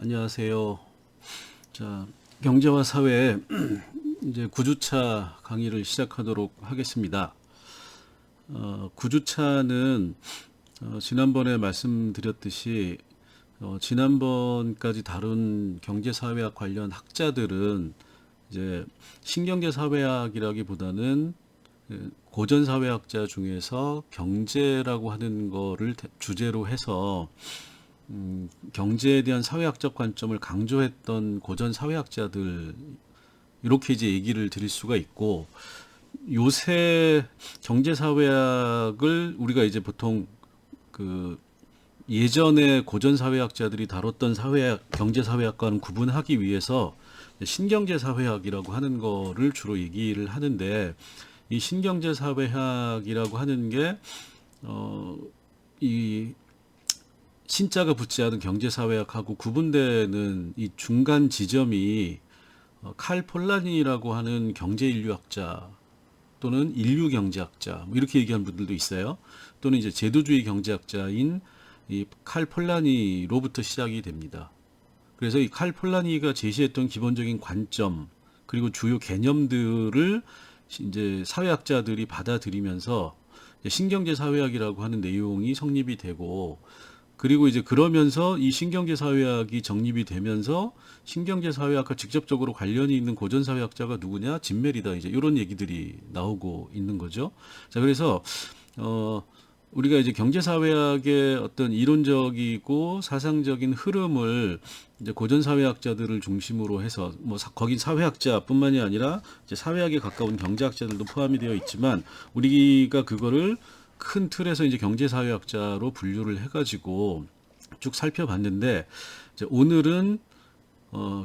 안녕하세요. 자, 경제와 사회 이제 9주차 강의를 시작하도록 하겠습니다. 9주차는 지난번에 말씀드렸듯이 지난번까지 다룬 경제사회학 관련 학자들은 이제 신경제사회학이라기보다는 고전사회학자 중에서 경제라고 하는 거를 주제로 해서 경제에 대한 사회학적 관점을 강조했던 고전 사회학자들 이렇게 이제 얘기를 드릴 수가 있고, 요새 경제 사회학을 우리가 이제 보통 그 예전에 고전 사회학자들이 다뤘던 사회학 경제 사회학과는 구분하기 위해서 신경제 사회학이라고 하는 거를 주로 얘기를 하는데, 이 신경제 사회학이라고 하는 게 이 신자가 붙지 않은 경제사회학하고 구분되는 이 중간 지점이 칼 폴라니라고 하는 경제인류학자 또는 인류경제학자 뭐 이렇게 얘기하는 분들도 있어요. 또는 이제 제도주의 경제학자인 이 칼 폴라니로부터 시작이 됩니다. 그래서 이 칼 폴라니가 제시했던 기본적인 관점 그리고 주요 개념들을 이제 사회학자들이 받아들이면서 신경제 사회학이라고 하는 내용이 성립이 되고, 그리고 이제 그러면서 이 신경제 사회학이 정립이 되면서 신경제 사회학과 직접적으로 관련이 있는 고전 사회학자가 누구냐? 진 메리다, 이제 이런 얘기들이 나오고 있는 거죠. 자, 그래서 우리가 이제 경제 사회학의 어떤 이론적이고 사상적인 흐름을 이제 고전 사회학자들을 중심으로 해서 뭐 거긴 사회학자뿐만이 아니라 이제 사회학에 가까운 경제학자들도 포함이 되어 있지만, 우리가 그거를 큰 틀에서 이제 경제사회학자로 분류를 해가지고 쭉 살펴봤는데, 이제 오늘은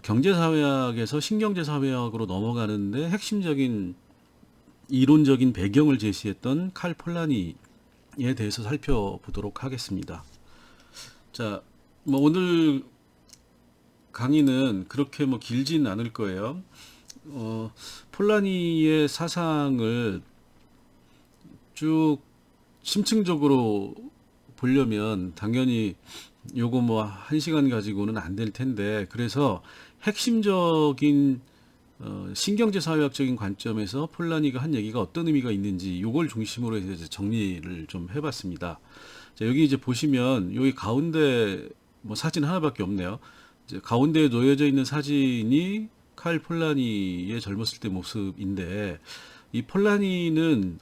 경제사회학에서 신경제사회학으로 넘어가는데 핵심적인 이론적인 배경을 제시했던 칼 폴라니에 대해서 살펴보도록 하겠습니다. 자, 뭐 오늘 강의는 그렇게 뭐 길진 않을 거예요. 폴라니의 사상을 쭉 심층적으로 보려면 당연히 요거 뭐 1시간 가지고는 안 될 텐데, 그래서 핵심적인 신경제 사회학적인 관점에서 폴라니가 한 얘기가 어떤 의미가 있는지 요걸 중심으로 해서 이제 정리를 좀 해봤습니다. 자, 여기 이제 보시면 여기 가운데 뭐 사진 하나밖에 없네요. 이제 가운데에 놓여져 있는 사진이 칼 폴라니의 젊었을 때 모습인데, 이 폴라니는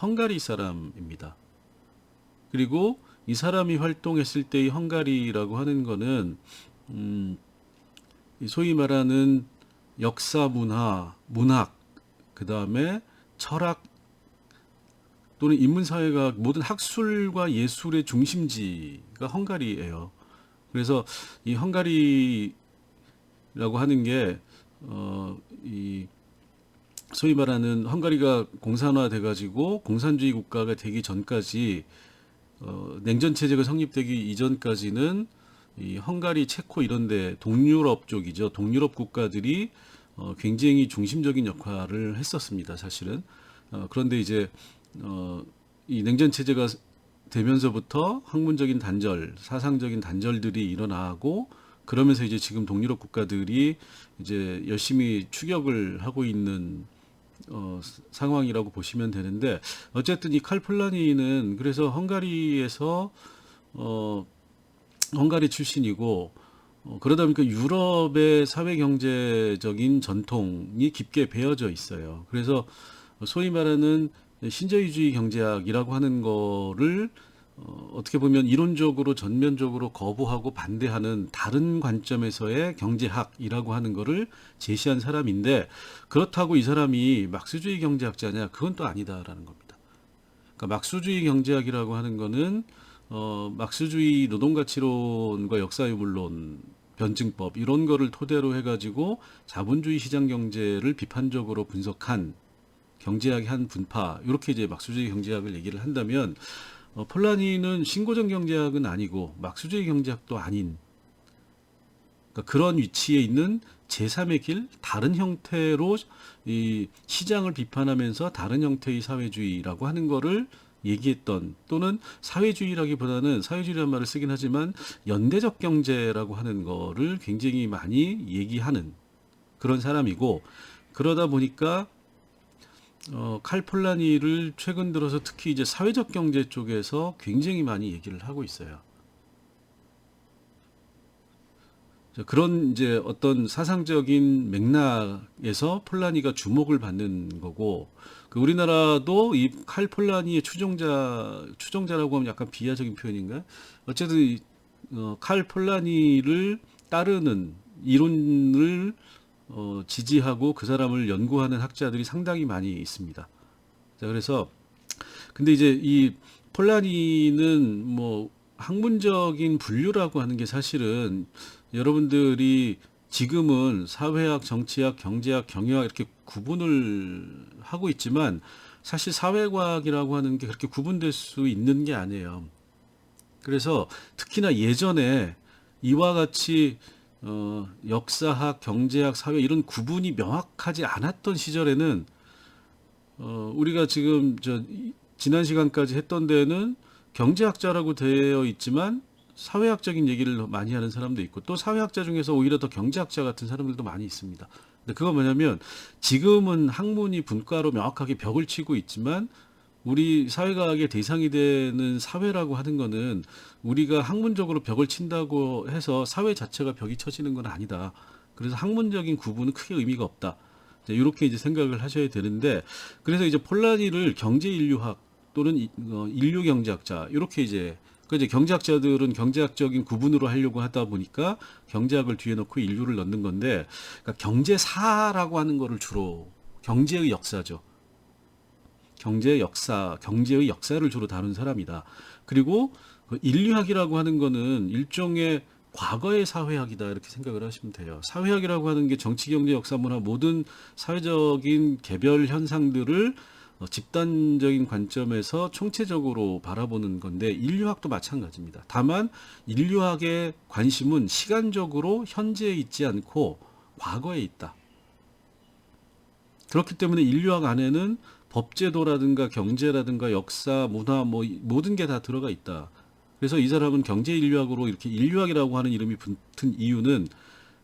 헝가리 사람입니다. 그리고 이 사람이 활동했을 때의 헝가리라고 하는 거는 소위 말하는 역사, 문학, 그 다음에 철학 또는 인문사회가 모든 학술과 예술의 중심지가 헝가리예요. 그래서 이 헝가리라고 하는 게 이 소위 말하는 헝가리가 공산화 돼가지고 공산주의 국가가 되기 전까지, 냉전 체제가 성립되기 이전까지는 이 헝가리, 체코 이런데 동유럽 쪽이죠. 동유럽 국가들이 굉장히 중심적인 역할을 했었습니다, 사실은. 그런데 이제 이 냉전 체제가 되면서부터 학문적인 단절, 사상적인 단절들이 일어나고, 그러면서 이제 지금 동유럽 국가들이 이제 열심히 추격을 하고 있는 상황이라고 보시면 되는데, 어쨌든 이 칼 폴라니는 그래서 헝가리에서 헝가리 출신이고, 그러다 보니까 유럽의 사회 경제적인 전통이 깊게 배어져 있어요. 그래서 소위 말하는 신자유주의 경제학이라고 하는 거를 어떻게 보면 이론적으로 전면적으로 거부하고 반대하는 다른 관점에서의 경제학이라고 하는 거를 제시한 사람인데, 그렇다고 이 사람이 막스주의 경제학자냐? 그건 또 아니다라는 겁니다. 그러니까 막스주의 경제학이라고 하는 거는 막스주의 노동가치론과 역사유물론, 변증법 이런 거를 토대로 해가지고 자본주의 시장 경제를 비판적으로 분석한 경제학의 한 분파, 이렇게 이제 막스주의 경제학을 얘기를 한다면, 폴라니는 신고전 경제학은 아니고 막스주의 경제학도 아닌, 그러니까 그런 위치에 있는 제3의 길, 다른 형태로 이 시장을 비판하면서 다른 형태의 사회주의라고 하는 거를 얘기했던, 또는 사회주의라기보다는 사회주의라는 말을 쓰긴 하지만 연대적 경제라고 하는 거를 굉장히 많이 얘기하는 그런 사람이고, 그러다 보니까 칼 폴라니를 최근 들어서 특히 이제 사회적 경제 쪽에서 굉장히 많이 얘기를 하고 있어요. 그런 이제 어떤 사상적인 맥락에서 폴라니가 주목을 받는 거고, 그 우리나라도 이 칼 폴라니의 추종자라고 하면 약간 비하적인 표현인가? 어쨌든 칼 폴라니를 따르는 이론을 지지하고 그 사람을 연구하는 학자들이 상당히 많이 있습니다. 자, 그래서 근데 이제 이 폴라니는 뭐 학문적인 분류라고 하는 게 사실은 여러분들이 지금은 사회학, 정치학, 경제학, 경영학 이렇게 구분을 하고 있지만 사실 사회과학이라고 하는 게 그렇게 구분될 수 있는 게 아니에요. 그래서 특히나 예전에 이와 같이 역사학, 경제학, 사회 이런 구분이 명확하지 않았던 시절에는 우리가 지금 지난 시간까지 했던 데는 경제학자라고 되어 있지만 사회학적인 얘기를 많이 하는 사람도 있고, 또 사회학자 중에서 오히려 더 경제학자 같은 사람들도 많이 있습니다. 근데 그건 뭐냐면 지금은 학문이 분과로 명확하게 벽을 치고 있지만 우리 사회과학의 대상이 되는 사회라고 하는 거는 우리가 학문적으로 벽을 친다고 해서 사회 자체가 벽이 쳐지는 건 아니다. 그래서 학문적인 구분은 크게 의미가 없다. 이렇게 이제 생각을 하셔야 되는데, 그래서 이제 폴라니를 경제인류학 또는 인류경제학자 이렇게 이제 그 이제 경제학자들은 경제학적인 구분으로 하려고 하다 보니까 경제학을 뒤에 놓고 인류를 넣는 건데, 그러니까 경제사라고 하는 거를 주로 경제의 역사죠. 경제의 역사, 경제의 역사를 주로 다룬 사람이다. 그리고 그 인류학이라고 하는 거는 일종의 과거의 사회학이다 이렇게 생각을 하시면 돼요. 사회학이라고 하는 게 정치, 경제, 역사, 문화 모든 사회적인 개별 현상들을 집단적인 관점에서 총체적으로 바라보는 건데, 인류학도 마찬가지입니다. 다만 인류학의 관심은 시간적으로 현재에 있지 않고 과거에 있다. 그렇기 때문에 인류학 안에는 법제도라든가 경제라든가 역사, 문화 뭐 모든 게 다 들어가 있다. 그래서 이 사람은 경제인류학으로 이렇게 인류학이라고 하는 이름이 붙은 이유는,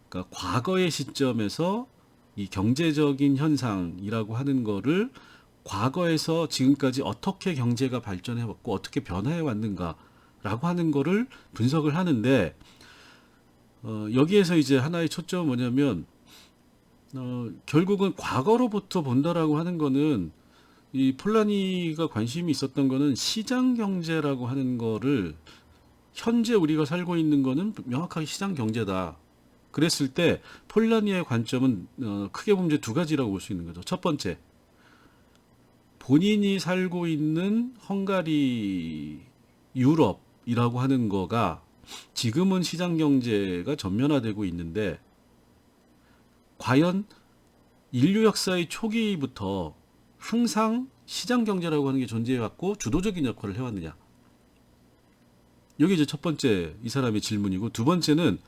그러니까 과거의 시점에서 이 경제적인 현상이라고 하는 거를 과거에서 지금까지 어떻게 경제가 발전해 왔고 어떻게 변화해 왔는가라고 하는 거를 분석을 하는데, 여기에서 이제 하나의 초점은 뭐냐면 결국은 과거로부터 본다라고 하는 거는, 이 폴라니가 관심이 있었던 거는 시장 경제라고 하는 거를, 현재 우리가 살고 있는 거는 명확하게 시장 경제다. 그랬을 때 폴라니의 관점은 크게 보면 이제 두 가지라고 볼 수 있는 거죠. 첫 번째, 본인이 살고 있는 헝가리, 유럽이라고 하는 거가 지금은 시장 경제가 전면화되고 있는데, 과연 인류 역사의 초기부터 항상 시장 경제라고 하는 게 존재해왔고 주도적인 역할을 해왔느냐. 여기 이제 첫 번째 이 사람의 질문이고, 두 번째는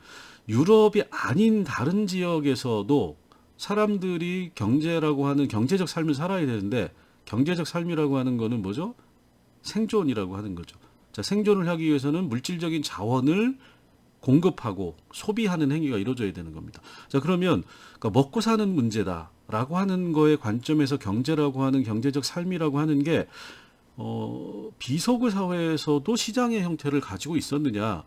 유럽이 아닌 다른 지역에서도 사람들이 경제라고 하는 경제적 삶을 살아야 되는데, 경제적 삶이라고 하는 거는 뭐죠? 생존이라고 하는 거죠. 자, 생존을 하기 위해서는 물질적인 자원을 공급하고 소비하는 행위가 이루어져야 되는 겁니다. 자, 그러면 그러니까 먹고 사는 문제다라고 하는 거의 관점에서 경제라고 하는 경제적 삶이라고 하는 게 비서구 사회에서도 시장의 형태를 가지고 있었느냐?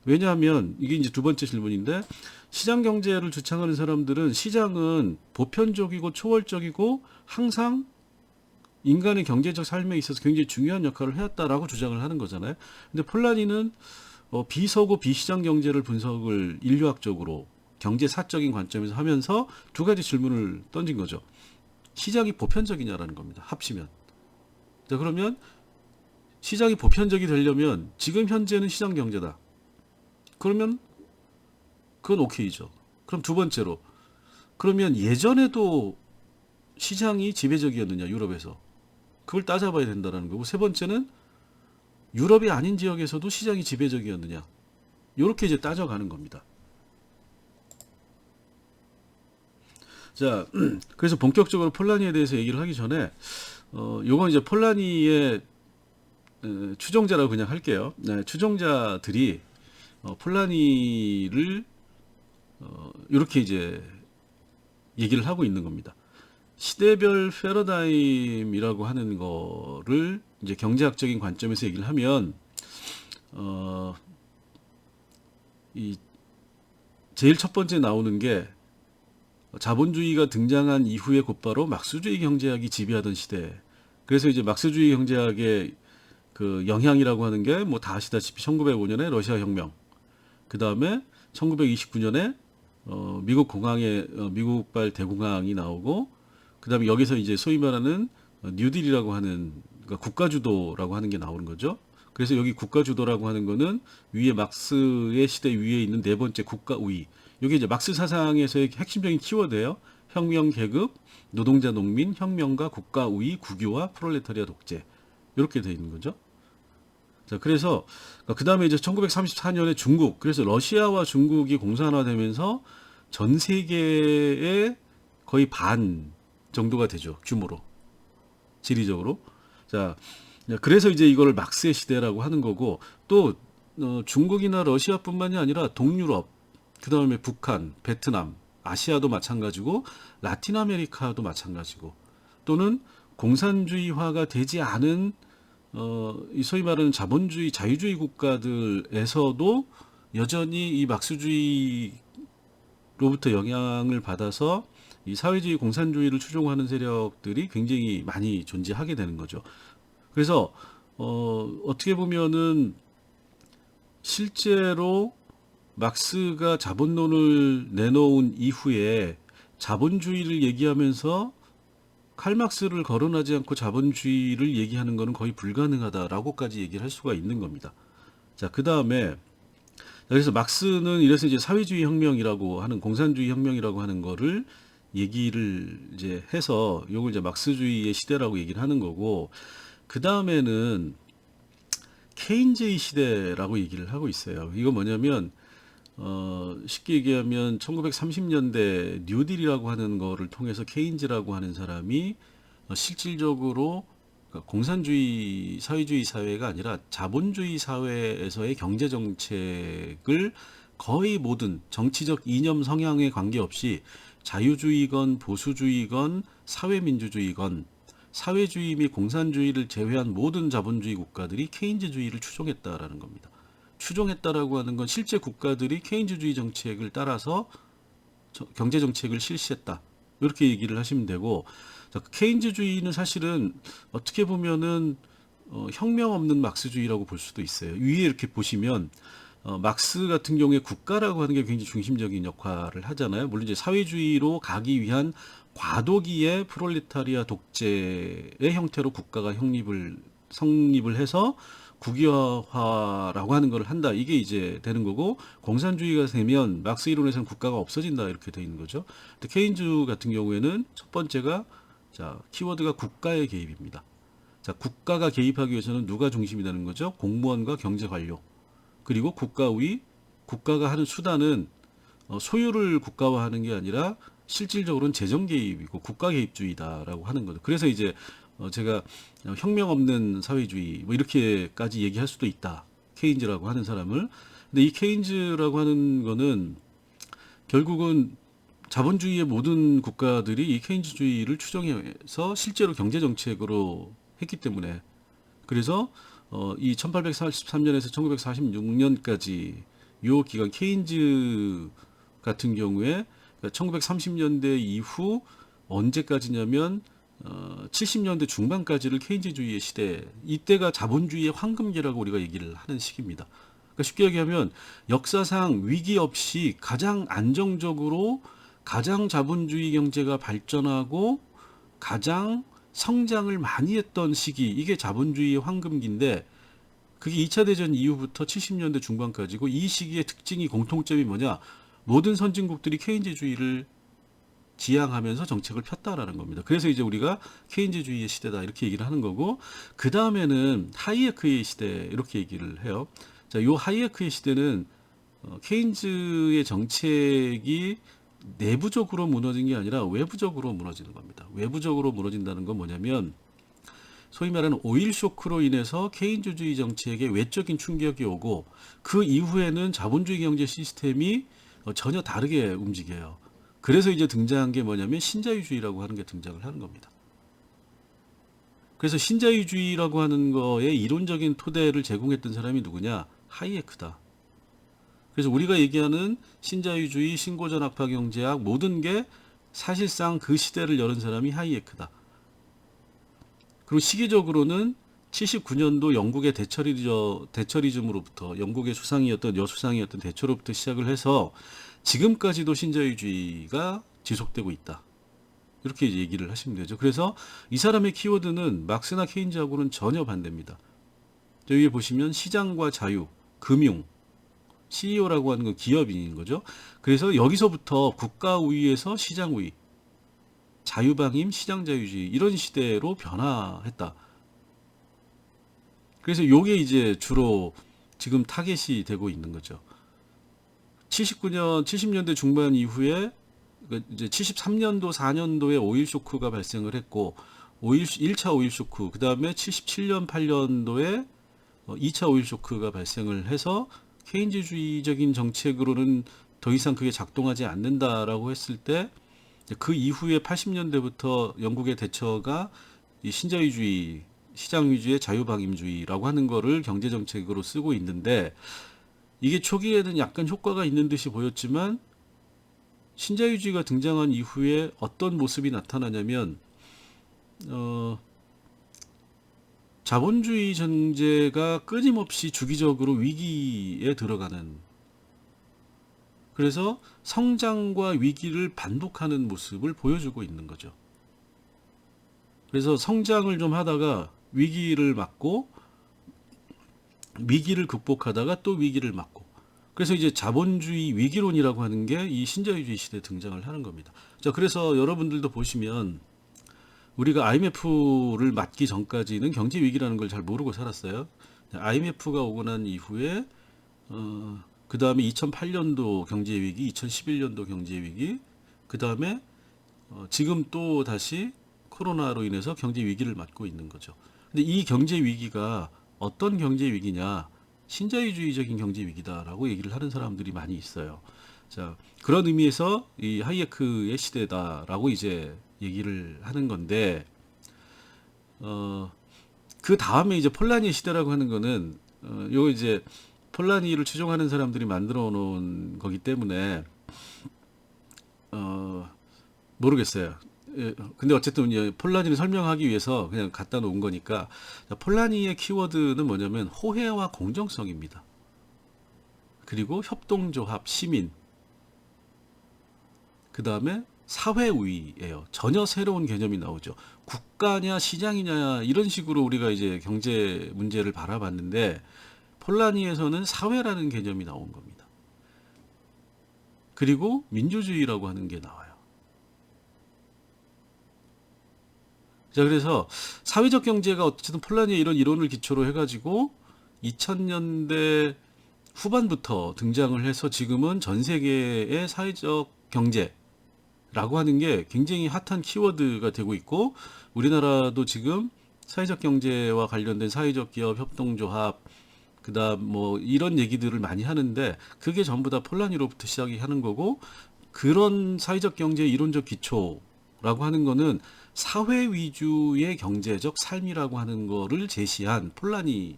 왜냐하면 이게 이제 두 번째 질문인데, 시장 경제를 주창하는 사람들은 시장은 보편적이고 초월적이고 항상 인간의 경제적 삶에 있어서 굉장히 중요한 역할을 해왔다라고 주장을 하는 거잖아요. 근데 폴라니는 비서구 비시장 경제를 분석을 인류학적으로 경제사적인 관점에서 하면서 두 가지 질문을 던진 거죠. 시장이 보편적이냐라는 겁니다. 합치면. 자, 그러면 시장이 보편적이 되려면 지금 현재는 시장 경제다. 그러면 그건 오케이죠. 그럼 두 번째로, 그러면 예전에도 시장이 지배적이었느냐, 유럽에서. 그걸 따져봐야 된다는 거고, 세 번째는 유럽이 아닌 지역에서도 시장이 지배적이었느냐. 이렇게 이제 따져가는 겁니다. 자, 그래서 본격적으로 폴라니에 대해서 얘기를 하기 전에, 요건 이제 폴라니의 추종자라고 그냥 할게요. 네, 추종자들이 폴라니를 이렇게 이제 얘기를 하고 있는 겁니다. 시대별 패러다임이라고 하는 거를 이제 경제학적인 관점에서 얘기를 하면 어, 이 제일 첫 번째 나오는 게 자본주의가 등장한 이후에 곧바로 막스주의 경제학이 지배하던 시대. 그래서 이제 막스주의 경제학의 그 영향이라고 하는 게 뭐 다 아시다시피 1905년에 러시아 혁명, 그 다음에 1929년에 미국발 대공황이 나오고, 그 다음에 여기서 이제 소위 말하는 뉴딜이라고 하는, 그러니까 국가주도라고 하는 게 나오는 거죠. 그래서 여기 국가주도라고 하는 거는 위에 막스의 시대 위에 있는 네 번째 국가우위. 이게 이제 막스 사상에서의 핵심적인 키워드예요. 혁명 계급, 노동자 농민, 혁명가, 국가우위, 국유화, 프롤레타리아 독재. 이렇게 돼 있는 거죠. 자, 그래서 그 다음에 이제 1934년에 중국, 그래서 러시아와 중국이 공산화되면서 전 세계의 거의 반 정도가 되죠. 규모로, 지리적으로. 자, 그래서 이제 이걸 막스의 시대라고 하는 거고, 또 중국이나 러시아뿐만이 아니라 동유럽, 그 다음에 북한, 베트남, 아시아도 마찬가지고 라틴 아메리카도 마찬가지고, 또는 공산주의화가 되지 않은 이 소위 말하는 자본주의, 자유주의 국가들에서도 여전히 이 막스주의로부터 영향을 받아서 이 사회주의, 공산주의를 추종하는 세력들이 굉장히 많이 존재하게 되는 거죠. 그래서 어떻게 보면은 실제로 막스가 자본론을 내놓은 이후에 자본주의를 얘기하면서 칼막스를 거론하지 않고 자본주의를 얘기하는 것은 거의 불가능하다라고까지 얘기를 할 수가 있는 겁니다. 자, 그 다음에 그래서 막스는 이래서 이제 사회주의 혁명이라고 하는, 공산주의 혁명이라고 하는 거를 얘기를 이제 해서 이걸 이제 막스주의의 시대라고 얘기를 하는 거고, 그 다음에는 케인즈의 시대라고 얘기를 하고 있어요. 이거 뭐냐면 쉽게 얘기하면 1930년대 뉴딜이라고 하는 거를 통해서 케인즈라고 하는 사람이 실질적으로 그러니까 공산주의 사회주의 사회가 아니라 자본주의 사회에서의 경제 정책을 거의 모든 정치적 이념 성향에 관계없이 자유주의건 보수주의건 사회민주주의건 사회주의 및 공산주의를 제외한 모든 자본주의 국가들이 케인즈주의를 추종했다라는 겁니다. 추종했다라고 하는 건 실제 국가들이 케인즈주의 정책을 따라서 경제 정책을 실시했다. 이렇게 얘기를 하시면 되고, 케인즈주의는 사실은 어떻게 보면은 혁명 없는 막스주의라고 볼 수도 있어요. 위에 이렇게 보시면 막스 같은 경우에 국가라고 하는 게 굉장히 중심적인 역할을 하잖아요. 물론 이제 사회주의로 가기 위한 과도기의 프롤레타리아 독재의 형태로 국가가 성립을 해서 국유화라고 하는 걸 한다. 이게 이제 되는 거고, 공산주의가 되면 막스 이론에서는 국가가 없어진다 이렇게 되어 있는 거죠. 근데 케인즈 같은 경우에는 첫 번째가 자, 키워드가 국가의 개입입니다. 자, 국가가 개입하기 위해서는 누가 중심이 되는 거죠? 공무원과 경제 관료. 그리고 국가의 국가가 하는 수단은 소유를 국가화하는 게 아니라 실질적으로는 재정 개입이고 국가 개입주의다라고 하는 거죠. 그래서 이제 제가 혁명 없는 사회주의 뭐 이렇게까지 얘기할 수도 있다. 케인즈라고 하는 사람을. 근데 이 케인즈라고 하는 거는 결국은 자본주의의 모든 국가들이 이 케인즈주의를 추종해서 실제로 경제 정책으로 했기 때문에, 그래서 이 1843년에서 1946년까지 요 기간 케인즈 같은 경우에 1930년대 이후 언제까지냐면 70년대 중반까지를 케인즈주의의 시대, 이때가 자본주의의 황금기라고 우리가 얘기를 하는 시기입니다. 그러니까 쉽게 얘기하면 역사상 위기 없이 가장 안정적으로 가장 자본주의 경제가 발전하고 가장 성장을 많이 했던 시기, 이게 자본주의의 황금기인데, 그게 2차 대전 이후부터 70년대 중반까지고, 이 시기의 특징이, 공통점이 뭐냐, 모든 선진국들이 케인즈주의를 지향하면서 정책을 폈다라는 겁니다. 그래서 이제 우리가 케인즈주의의 시대다 이렇게 얘기를 하는 거고, 그 다음에는 하이에크의 시대 이렇게 얘기를 해요. 자, 요 하이에크의 시대는 케인즈의 정책이 내부적으로 무너진 게 아니라 외부적으로 무너지는 겁니다. 외부적으로 무너진다는 건 뭐냐면 소위 말하는 오일 쇼크로 인해서 케인즈주의 정책에 외적인 충격이 오고 그 이후에는 자본주의 경제 시스템이 전혀 다르게 움직여요. 그래서 이제 등장한 게 뭐냐면 신자유주의라고 하는 게 등장을 하는 겁니다. 그래서 신자유주의라고 하는 거에 이론적인 토대를 제공했던 사람이 누구냐? 하이에크다. 그래서 우리가 얘기하는 신자유주의, 신고전학파 경제학 모든 게 사실상 그 시대를 열은 사람이 하이에크다. 그리고 시기적으로는 79년도 영국의 대처리즘으로부터 영국의 수상이었던 여수상이었던 대처로부터 시작을 해서 지금까지도 신자유주의가 지속되고 있다. 이렇게 이제 얘기를 하시면 되죠. 그래서 이 사람의 키워드는 막스나 케인즈하고는 전혀 반대입니다. 여기 보시면 시장과 자유, 금융, CEO라고 하는 건 기업인인 거죠. 그래서 여기서부터 국가 우위에서 시장 우위, 자유방임, 시장자유주의 이런 시대로 변화했다. 그래서 요게 이제 주로 지금 타겟이 되고 있는 거죠. 70년대 중반 이후에 이제 73년도, 4년도에 오일 쇼크가 발생을 했고 1차 오일 쇼크, 그 다음에 77년, 8년도에 2차 오일 쇼크가 발생을 해서 케인즈주의적인 정책으로는 더 이상 그게 작동하지 않는다라고 했을 때 그 이후에 80년대부터 영국의 대처가 이 신자유주의, 시장 위주의 자유방임주의라고 하는 거를 경제정책으로 쓰고 있는데 이게 초기에는 약간 효과가 있는 듯이 보였지만 신자유주의가 등장한 이후에 어떤 모습이 나타나냐면 자본주의 경제가 끊임없이 주기적으로 위기에 들어가는, 그래서 성장과 위기를 반복하는 모습을 보여주고 있는 거죠. 그래서 성장을 좀 하다가 위기를 맞고 위기를 극복하다가 또 위기를 맞고, 그래서 이제 자본주의 위기론이라고 하는 게 이 신자유주의 시대에 등장을 하는 겁니다. 자, 그래서 여러분들도 보시면 우리가 IMF를 맞기 전까지는 경제 위기라는 걸 잘 모르고 살았어요. IMF가 오고 난 이후에 그 다음에 2008년도 경제 위기, 2011년도 경제 위기, 그 다음에 지금 또 다시 코로나로 인해서 경제 위기를 맞고 있는 거죠. 근데 이 경제 위기가 어떤 경제 위기냐? 신자유주의적인 경제 위기다라고 얘기를 하는 사람들이 많이 있어요. 자, 그런 의미에서 이 하이에크의 시대다라고 이제 얘기를 하는 건데, 그 다음에 이제 폴라니의 시대라고 하는 거는, 요 이제 폴라니를 추종하는 사람들이 만들어 놓은 거기 때문에, 모르겠어요. 예, 근데 어쨌든 폴라니를 설명하기 위해서 그냥 갖다 놓은 거니까, 폴라니의 키워드는 뭐냐면 호혜와 공정성입니다. 그리고 협동조합, 시민, 그 다음에 사회우위예요. 전혀 새로운 개념이 나오죠. 국가냐 시장이냐 이런 식으로 우리가 이제 경제 문제를 바라봤는데 폴라니에서는 사회라는 개념이 나온 겁니다. 그리고 민주주의라고 하는 게 나와요. 자, 그래서 사회적 경제가 어쨌든 폴라니의 이런 이론을 기초로 해가지고 2000년대 후반부터 등장을 해서 지금은 전 세계의 사회적 경제라고 하는 게 굉장히 핫한 키워드가 되고 있고, 우리나라도 지금 사회적 경제와 관련된 사회적 기업 협동조합, 그다음 뭐 이런 얘기들을 많이 하는데 그게 전부 다 폴라니로부터 시작이 하는 거고, 그런 사회적 경제 이론적 기초라고 하는 거는 사회 위주의 경제적 삶이라고 하는 거를 제시한 폴라니의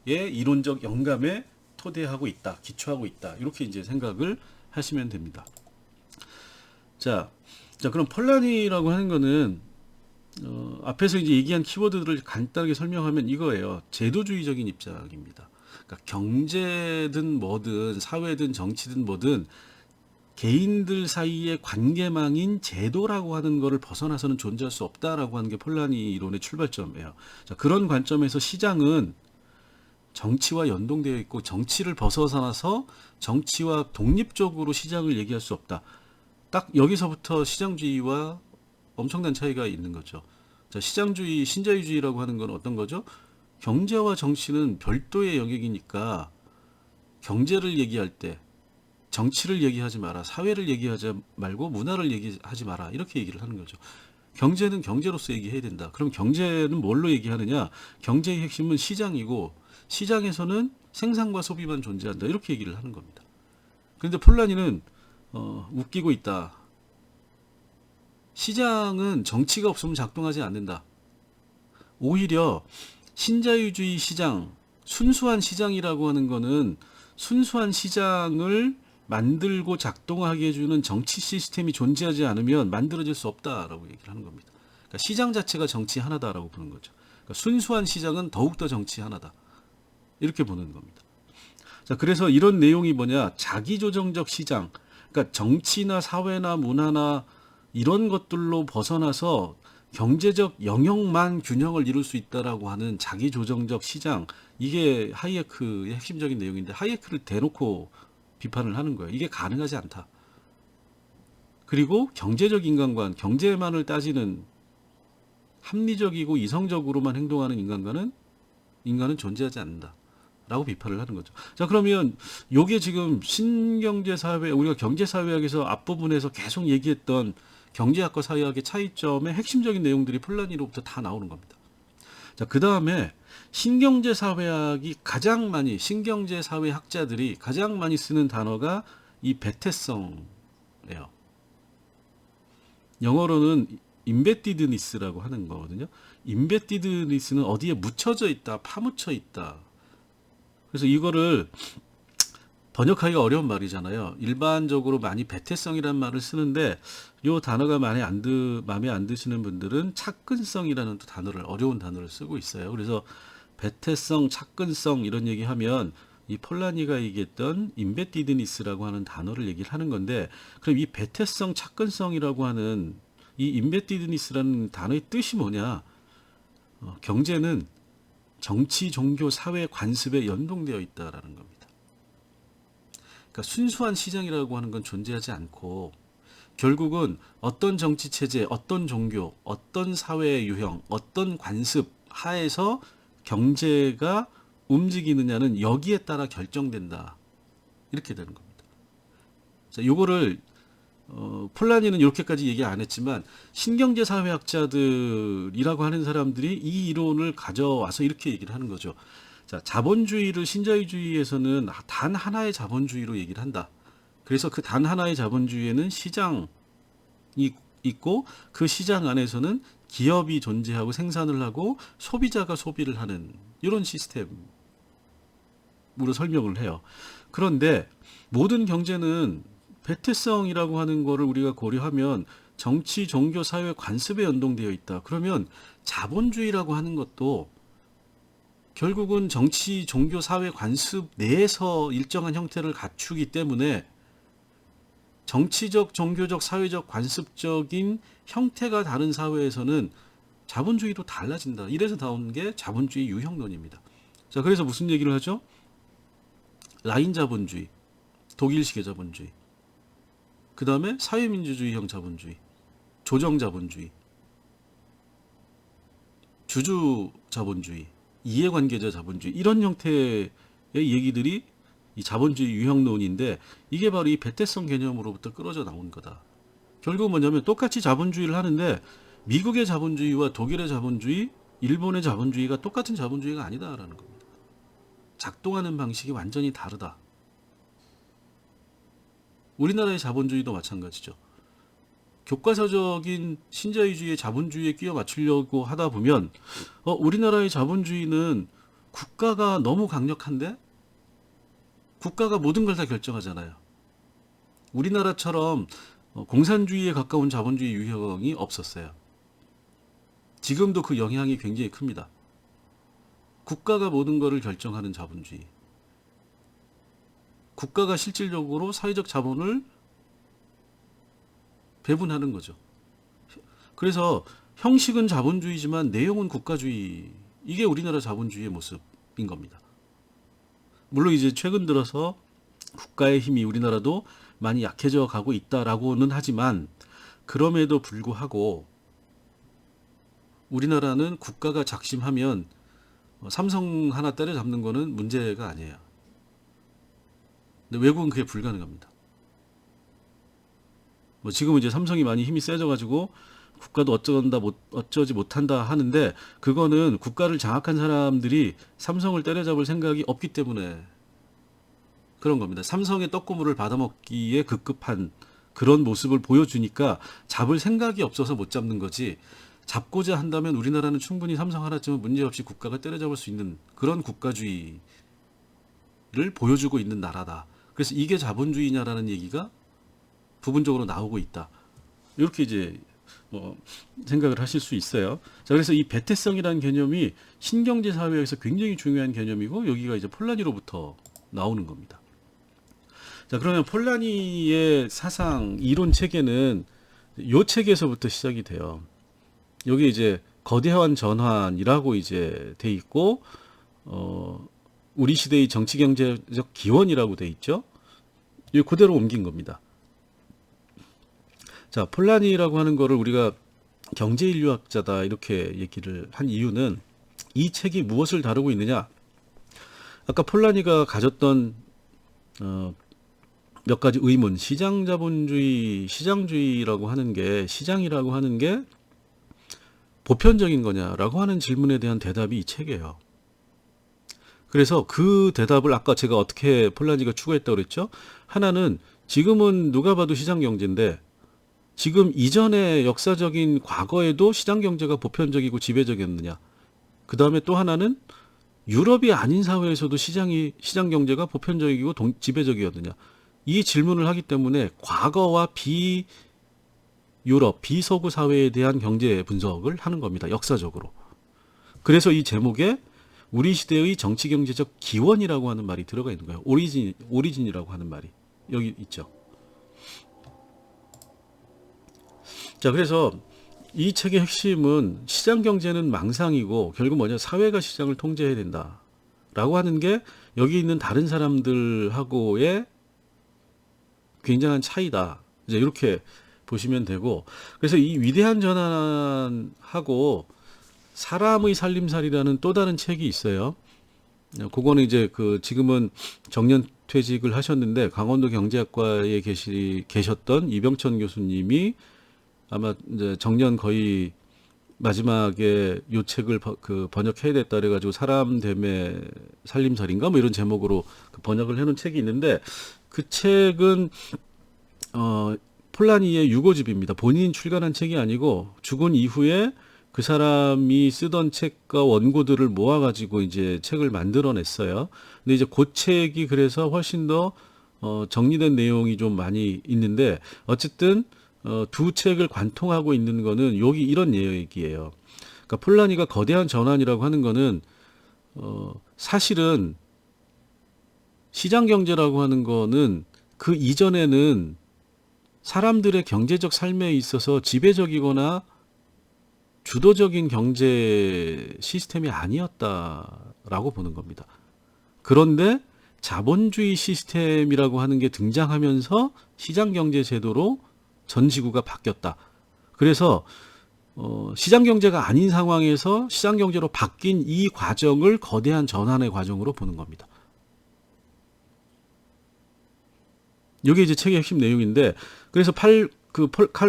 이론적 영감에 토대하고 있다, 기초하고 있다, 이렇게 이제 생각을 하시면 됩니다. 자, 그럼 폴라니라고 하는 거는 앞에서 이제 얘기한 키워드들을 간단하게 설명하면 이거예요. 제도주의적인 입장입니다. 그러니까 경제든 뭐든 사회든 정치든 뭐든 개인들 사이의 관계망인 제도라고 하는 것을 벗어나서는 존재할 수 없다라고 하는 게 폴라니 이론의 출발점이에요. 자, 그런 관점에서 시장은 정치와 연동되어 있고 정치를 벗어나서 정치와 독립적으로 시장을 얘기할 수 없다. 딱 여기서부터 시장주의와 엄청난 차이가 있는 거죠. 자, 시장주의, 신자유주의라고 하는 건 어떤 거죠? 경제와 정치는 별도의 영역이니까 경제를 얘기할 때 정치를 얘기하지 마라, 사회를 얘기하지 말고 문화를 얘기하지 마라, 이렇게 얘기를 하는 거죠. 경제는 경제로서 얘기해야 된다. 그럼 경제는 뭘로 얘기하느냐? 경제의 핵심은 시장이고 시장에서는 생산과 소비만 존재한다. 이렇게 얘기를 하는 겁니다. 그런데 폴라니는 웃기고 있다. 시장은 정치가 없으면 작동하지 않는다. 오히려 신자유주의 시장, 순수한 시장이라고 하는 거는 순수한 시장을 만들고 작동하게 해주는 정치 시스템이 존재하지 않으면 만들어질 수 없다라고 얘기를 하는 겁니다. 그러니까 시장 자체가 정치 하나다라고 보는 거죠. 그러니까 순수한 시장은 더욱더 정치 하나다. 이렇게 보는 겁니다. 자, 그래서 이런 내용이 뭐냐? 자기조정적 시장. 그러니까 정치나 사회나 문화나 이런 것들로 벗어나서 경제적 영역만 균형을 이룰 수 있다라고 하는 자기조정적 시장. 이게 하이에크의 핵심적인 내용인데 하이에크를 대놓고 비판을 하는 거예요. 이게 가능하지 않다. 그리고 경제적 인간관, 경제만을 따지는 합리적이고 이성적으로만 행동하는 인간은 존재하지 않는다. 라고 비판을 하는 거죠. 자, 그러면 요게 지금 신경제사회, 우리가 경제사회학에서 앞부분에서 계속 얘기했던 경제학과 사회학의 차이점의 핵심적인 내용들이 폴라니로부터 다 나오는 겁니다. 자, 그 다음에 신경제사회학이 가장 많이, 신경제사회학자들이 가장 많이 쓰는 단어가 이 배태성이에요. 영어로는 임베디드니스라고 하는 거거든요. 임베디드니스는 어디에 묻혀져 있다, 파묻혀 있다. 그래서 이거를 번역하기가 어려운 말이잖아요. 일반적으로 많이 배태성이라는 말을 쓰는데 이 단어가 마음에 안 드시는 분들은 착근성이라는 또 단어를, 어려운 단어를 쓰고 있어요. 그래서 배태성, 착근성 이런 얘기하면 이 폴라니가 얘기했던 임베디드니스라고 하는 단어를 얘기를 하는 건데, 그럼 이 배태성, 착근성이라고 하는 이 임베디드니스라는 단어의 뜻이 뭐냐? 경제는 정치, 종교, 사회 관습에 연동되어 있다라는 겁니다. 그러니까 순수한 시장이라고 하는 건 존재하지 않고 결국은 어떤 정치 체제, 어떤 종교, 어떤 사회의 유형, 어떤 관습 하에서 경제가 움직이느냐는 여기에 따라 결정된다. 이렇게 되는 겁니다. 자, 요거를 폴라니는 이렇게까지 얘기 안 했지만 신경제 사회학자들이라고 하는 사람들이 이 이론을 가져와서 이렇게 얘기를 하는 거죠. 자, 자본주의를 신자유주의에서는 단 하나의 자본주의로 얘기를 한다. 그래서 그 단 하나의 자본주의에는 시장이 있고 그 시장 안에서는 기업이 존재하고 생산을 하고 소비자가 소비를 하는 이런 시스템으로 설명을 해요. 그런데 모든 경제는 배태성이라고 하는 거를 우리가 고려하면 정치, 종교, 사회 관습에 연동되어 있다. 그러면 자본주의라고 하는 것도 결국은 정치, 종교, 사회 관습 내에서 일정한 형태를 갖추기 때문에 정치적, 종교적, 사회적, 관습적인 형태가 다른 사회에서는 자본주의도 달라진다. 이래서 나온 게 자본주의 유형론입니다. 자, 그래서 무슨 얘기를 하죠? 라인 자본주의, 독일식의 자본주의, 그 다음에 사회민주주의형 자본주의, 조정 자본주의, 주주 자본주의, 이해관계자 자본주의, 이런 형태의 얘기들이 이 자본주의 유형론인데 이게 바로 이 배태성 개념으로부터 끌어져 나온 거다. 결국 뭐냐면 똑같이 자본주의를 하는데 미국의 자본주의와 독일의 자본주의, 일본의 자본주의가 똑같은 자본주의가 아니다라는 겁니다. 작동하는 방식이 완전히 다르다. 우리나라의 자본주의도 마찬가지죠. 교과서적인 신자유주의의 자본주의에 끼워 맞추려고 하다 보면 우리나라의 자본주의는 국가가 너무 강력한데 국가가 모든 걸 다 결정하잖아요. 우리나라처럼 공산주의에 가까운 자본주의 유형이 없었어요. 지금도 그 영향이 굉장히 큽니다. 국가가 모든 것을 결정하는 자본주의. 국가가 실질적으로 사회적 자본을 배분하는 거죠. 그래서 형식은 자본주의지만 내용은 국가주의. 이게 우리나라 자본주의의 모습인 겁니다. 물론 이제 최근 들어서 국가의 힘이 우리나라도 많이 약해져 가고 있다라고는 하지만 그럼에도 불구하고 우리나라는 국가가 작심하면 삼성 하나 때려잡는 거는 문제가 아니에요. 근데 외국은 그게 불가능합니다. 지금은 이제 삼성이 많이 힘이 세져가지고 국가도 어쩌지 못한다 하는데 그거는 국가를 장악한 사람들이 삼성을 때려잡을 생각이 없기 때문에 그런 겁니다. 삼성의 떡고물을 받아먹기에 급급한 그런 모습을 보여주니까 잡을 생각이 없어서 못 잡는 거지. 잡고자 한다면 우리나라는 충분히 삼성 하나쯤은 문제없이 국가가 때려잡을 수 있는 그런 국가주의를 보여주고 있는 나라다. 그래서 이게 자본주의냐라는 얘기가 부분적으로 나오고 있다. 이렇게 이제 뭐 생각을 하실 수 있어요. 자, 그래서 이 배태성이라는 개념이 신경제 사회에서 굉장히 중요한 개념이고 여기가 이제 폴라니로부터 나오는 겁니다. 자, 그러면 폴라니의 사상 이론 체계는 요 체계에서부터 시작이 돼요. 여기 이제 거대한 전환이라고 이제 돼 있고 우리 시대의 정치 경제적 기원이라고 돼 있죠. 이 그대로 옮긴 겁니다. 자, 폴라니라고 하는 거를 우리가 경제인류학자다 이렇게 얘기를 한 이유는 이 책이 무엇을 다루고 있느냐? 아까 폴라니가 가졌던 몇 가지 의문, 시장자본주의, 시장주의라고 하는 게 시장이라고 하는 게 보편적인 거냐라고 하는 질문에 대한 대답이 이 책이에요. 그래서 그 대답을 아까 제가 어떻게 폴라니가 추구했다고 그랬죠? 하나는 지금은 누가 봐도 시장 경제인데 지금 이전의 역사적인 과거에도 시장 경제가 보편적이고 지배적이었느냐. 그 다음에 또 하나는 유럽이 아닌 사회에서도 시장 경제가 보편적이고 지배적이었느냐. 이 질문을 하기 때문에 과거와 비유럽, 비서구 사회에 대한 경제 분석을 하는 겁니다. 역사적으로. 그래서 이 제목에 우리 시대의 정치 경제적 기원이라고 하는 말이 들어가 있는 거예요. 오리진이라고 하는 말이 여기 있죠. 자, 그래서 이 책의 핵심은 시장 경제는 망상이고 결국 뭐냐, 사회가 시장을 통제해야 된다라고 하는 게 여기 있는 다른 사람들하고의 굉장한 차이다. 이제 이렇게 보시면 되고, 그래서 이 위대한 전환하고 사람의 살림살이라는 또 다른 책이 있어요. 그거는 이제 지금은 정년 퇴직을 하셨는데 강원도 경제학과에 계셨던 이병천 교수님이 아마 이제 정년 거의 마지막에 요 책을 번역해야 됐다 그래가지고 사람 됨의 살림살인가 뭐 이런 제목으로 번역을 해놓은 책이 있는데 그 책은 폴라니의 유고집입니다. 본인이 출간한 책이 아니고 죽은 이후에 그 사람이 쓰던 책과 원고들을 모아가지고 이제 책을 만들어냈어요. 근데 이제 그 책이 그래서 훨씬 더 정리된 내용이 좀 많이 있는데 어쨌든 두 책을 관통하고 있는 거는 여기 이런 얘기예요. 그러니까 폴라니가 거대한 전환이라고 하는 거는 사실은 시장 경제라고 하는 거는 그 이전에는 사람들의 경제적 삶에 있어서 지배적이거나 주도적인 경제 시스템이 아니었다라고 보는 겁니다. 그런데 자본주의 시스템이라고 하는 게 등장하면서 시장 경제 제도로 전 지구가 바뀌었다. 그래서 시장 경제가 아닌 상황에서 시장 경제로 바뀐 이 과정을 거대한 전환의 과정으로 보는 겁니다. 이게 이제 책의 핵심 내용인데, 그래서 칼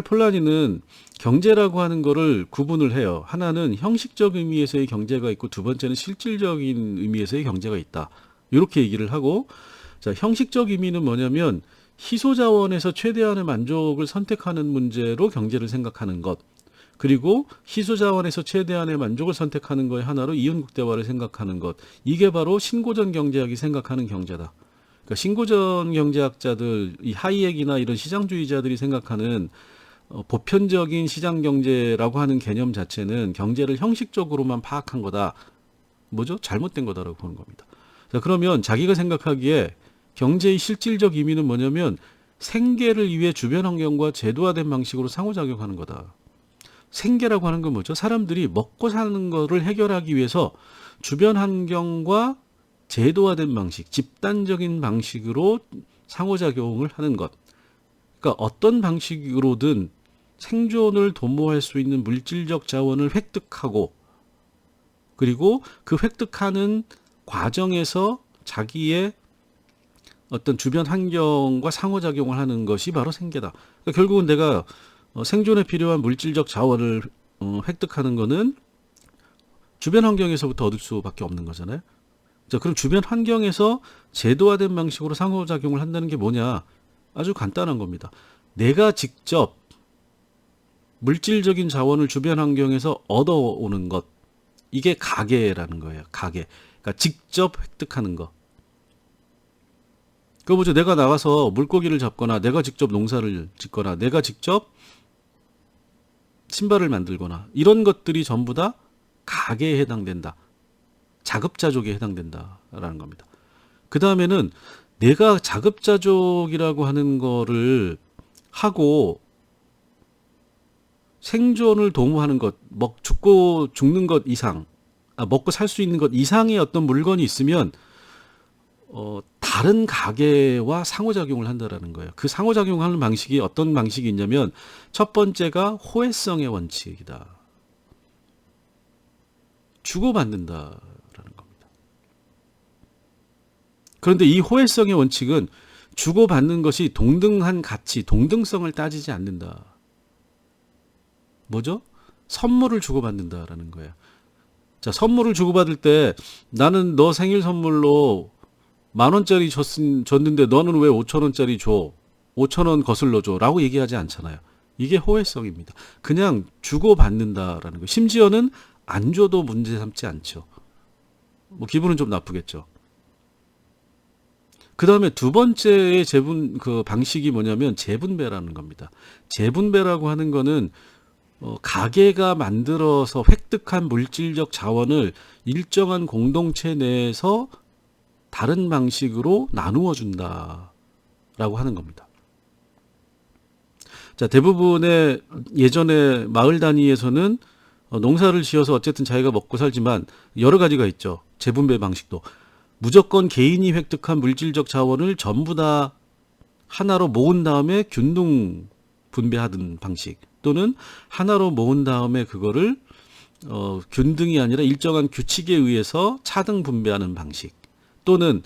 폴라니는 경제라고 하는 거를 구분을 해요. 하나는 형식적 의미에서의 경제가 있고 두 번째는 실질적인 의미에서의 경제가 있다. 이렇게 얘기를 하고, 자, 형식적 의미는 뭐냐면 희소자원에서 최대한의 만족을 선택하는 문제로 경제를 생각하는 것. 그리고 희소자원에서 최대한의 만족을 선택하는 거에 하나로 이윤국대화를 생각하는 것. 이게 바로 신고전 경제학이 생각하는 경제다. 그러니까 신고전 경제학자들, 이 하이엑이나 이런 시장주의자들이 생각하는 보편적인 시장 경제라고 하는 개념 자체는 경제를 형식적으로만 파악한 거다. 뭐죠? 잘못된 거다라고 보는 겁니다. 자, 그러면 자기가 생각하기에 경제의 실질적 의미는 뭐냐면 생계를 위해 주변 환경과 제도화된 방식으로 상호작용하는 거다. 생계라고 하는 건 뭐죠? 사람들이 먹고 사는 거를 해결하기 위해서 주변 환경과 제도화된 방식, 집단적인 방식으로 상호작용을 하는 것. 그러니까 어떤 방식으로든 생존을 도모할 수 있는 물질적 자원을 획득하고, 그리고 그 획득하는 과정에서 자기의 어떤 주변 환경과 상호작용을 하는 것이 바로 생계다. 그러니까 결국은 내가 생존에 필요한 물질적 자원을 획득하는 거는 주변 환경에서부터 얻을 수밖에 없는 거잖아요. 자, 그럼 주변 환경에서 제도화된 방식으로 상호작용을 한다는 게 뭐냐? 아주 간단한 겁니다. 내가 직접 물질적인 자원을 주변 환경에서 얻어오는 것. 이게 가계라는 거예요. 가계. 그러니까 직접 획득하는 거. 그 뭐죠? 내가 나가서 물고기를 잡거나 내가 직접 농사를 짓거나 내가 직접 신발을 만들거나 이런 것들이 전부 다 가계에 해당된다. 자급자족에 해당된다라는 겁니다. 그 다음에는 내가 자급자족이라고 하는 거를 하고 생존을 도모하는 것, 죽고 죽는 것 이상, 먹고 살 수 있는 것 이상의 어떤 물건이 있으면 다른 가계와 상호작용을 한다라는 거예요. 그 상호작용하는 방식이 어떤 방식이 있냐면 첫 번째가 호혜성의 원칙이다. 주고받는다라는 겁니다. 그런데 이 호혜성의 원칙은 주고받는 것이 동등한 가치, 동등성을 따지지 않는다. 뭐죠? 선물을 주고받는다라는 거예요. 자, 선물을 주고받을 때 나는 너 생일 선물로 10,000원짜리 줬는데 너는 왜 5,000원짜리 줘? 5,000원 거슬러 줘. 라고 얘기하지 않잖아요. 이게 호혜성입니다. 그냥 주고받는다라는 거. 심지어는 안 줘도 문제 삼지 않죠. 뭐 기분은 좀 나쁘겠죠. 그 다음에 두 번째의 방식이 뭐냐면 재분배라는 겁니다. 재분배라고 하는 거는 가계가 만들어서 획득한 물질적 자원을 일정한 공동체 내에서 다른 방식으로 나누어 준다라고 하는 겁니다. 자, 대부분의 예전에 마을 단위에서는 농사를 지어서 어쨌든 자기가 먹고 살지만 여러 가지가 있죠. 재분배 방식도. 무조건 개인이 획득한 물질적 자원을 전부 다 하나로 모은 다음에 균등 분배하던 방식, 또는 하나로 모은 다음에 그거를 균등이 아니라 일정한 규칙에 의해서 차등 분배하는 방식, 또는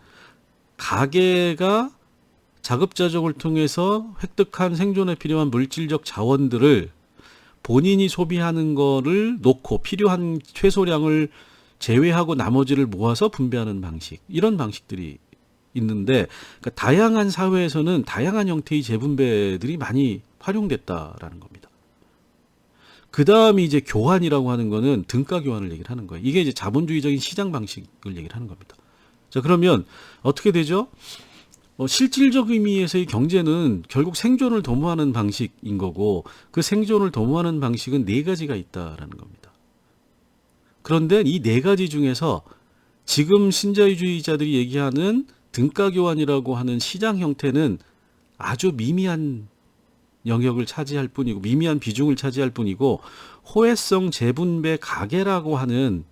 가계가 자급자족을 통해서 획득한 생존에 필요한 물질적 자원들을 본인이 소비하는 거를 놓고 필요한 최소량을 제외하고 나머지를 모아서 분배하는 방식, 이런 방식들이 있는데, 그러니까 다양한 사회에서는 다양한 형태의 재분배들이 많이 활용됐다라는 겁니다. 그 다음이 이제 교환이라고 하는 거는 등가 교환을 얘기를 하는 거예요. 이게 이제 자본주의적인 시장 방식을 얘기를 하는 겁니다. 자, 그러면 어떻게 되죠? 실질적 의미에서의 경제는 결국 생존을 도모하는 방식인 거고, 그 생존을 도모하는 방식은 네 가지가 있다라는 겁니다. 그런데 이 네 가지 중에서 지금 신자유주의자들이 얘기하는 등가 교환이라고 하는 시장 형태는 아주 미미한 영역을 차지할 뿐이고, 미미한 비중을 차지할 뿐이고, 호혜성 재분배 가계라고 하는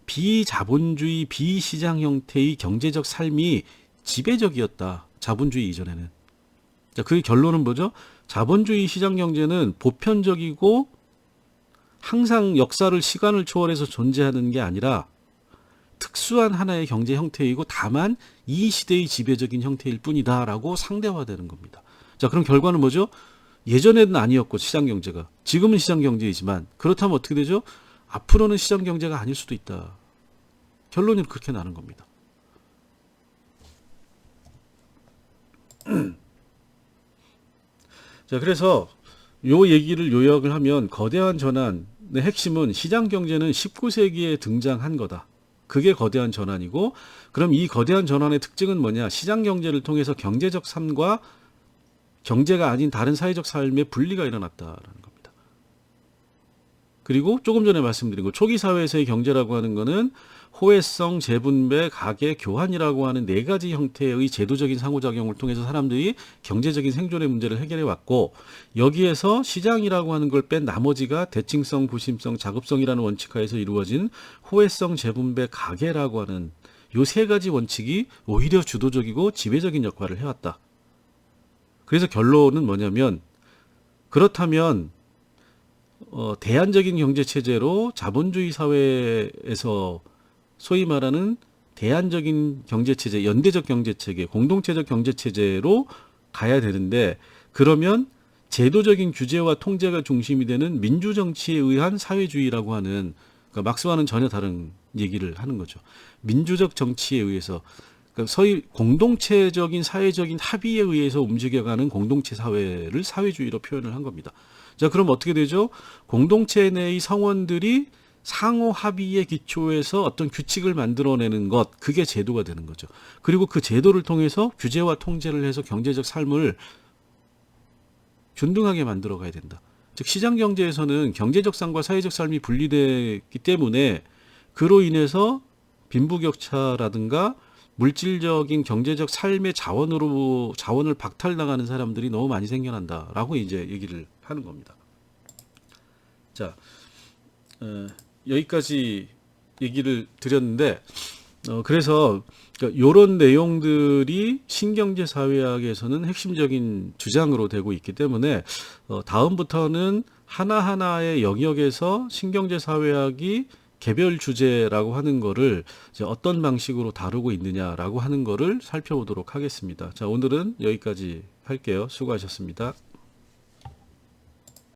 비자본주의 비시장 형태의 경제적 삶이 지배적이었다. 자본주의 이전에는. 자, 그 결론은 뭐죠? 자본주의 시장 경제는 보편적이고 항상 역사를 시간을 초월해서 존재하는 게 아니라 특수한 하나의 경제 형태이고 다만 이 시대의 지배적인 형태일 뿐이다라고 상대화되는 겁니다. 자, 그럼 결과는 뭐죠? 예전에는 아니었고 시장 경제가, 지금은 시장 경제이지만, 그렇다면 어떻게 되죠? 앞으로는 시장 경제가 아닐 수도 있다. 결론이 그렇게 나는 겁니다. 자, 그래서 요 얘기를 요약을 하면 거대한 전환의 핵심은 시장 경제는 19세기에 등장한 거다. 그게 거대한 전환이고, 그럼 이 거대한 전환의 특징은 뭐냐? 시장 경제를 통해서 경제적 삶과 경제가 아닌 다른 사회적 삶의 분리가 일어났다라는 겁니다. 그리고 조금 전에 말씀드린 거, 초기 사회에서의 경제라고 하는 거는 호혜성, 재분배, 가계, 교환이라고 하는 네 가지 형태의 제도적인 상호작용을 통해서 사람들이 경제적인 생존의 문제를 해결해 왔고, 여기에서 시장이라고 하는 걸 뺀 나머지가 대칭성, 부심성, 자급성이라는 원칙하에서 이루어진 호혜성, 재분배, 가계라고 하는 요 세 가지 원칙이 오히려 주도적이고 지배적인 역할을 해왔다. 그래서 결론은 뭐냐면, 그렇다면 대안적인 경제체제로 자본주의 사회에서 소위 말하는 대안적인 경제체제, 연대적 경제체계, 공동체적 경제체제로 가야 되는데, 그러면 제도적인 규제와 통제가 중심이 되는 민주정치에 의한 사회주의라고 하는, 그러니까 막스와는 전혀 다른 얘기를 하는 거죠. 민주적 정치에 의해서, 그러니까 소위 공동체적인 사회적인 합의에 의해서 움직여가는 공동체 사회를 사회주의로 표현을 한 겁니다. 자, 그럼 어떻게 되죠? 공동체 내의 성원들이 상호 합의에 기초해서 어떤 규칙을 만들어내는 것, 그게 제도가 되는 거죠. 그리고 그 제도를 통해서 규제와 통제를 해서 경제적 삶을 균등하게 만들어 가야 된다. 즉 시장 경제에서는 경제적 삶과 사회적 삶이 분리되기 때문에 그로 인해서 빈부격차라든가 물질적인 경제적 삶의 자원을 박탈당하는 사람들이 너무 많이 생겨난다라고 이제 얘기를 하는 겁니다. 자, 여기까지 얘기를 드렸는데, 그래서 이런 내용들이 신경제 사회학에서는 핵심적인 주장으로 되고 있기 때문에 다음부터는 하나하나의 영역에서 신경제 사회학이 개별 주제라고 하는 거를 이제 어떤 방식으로 다루고 있느냐라고 하는 거를 살펴보도록 하겠습니다. 자, 오늘은 여기까지 할게요. 수고하셨습니다.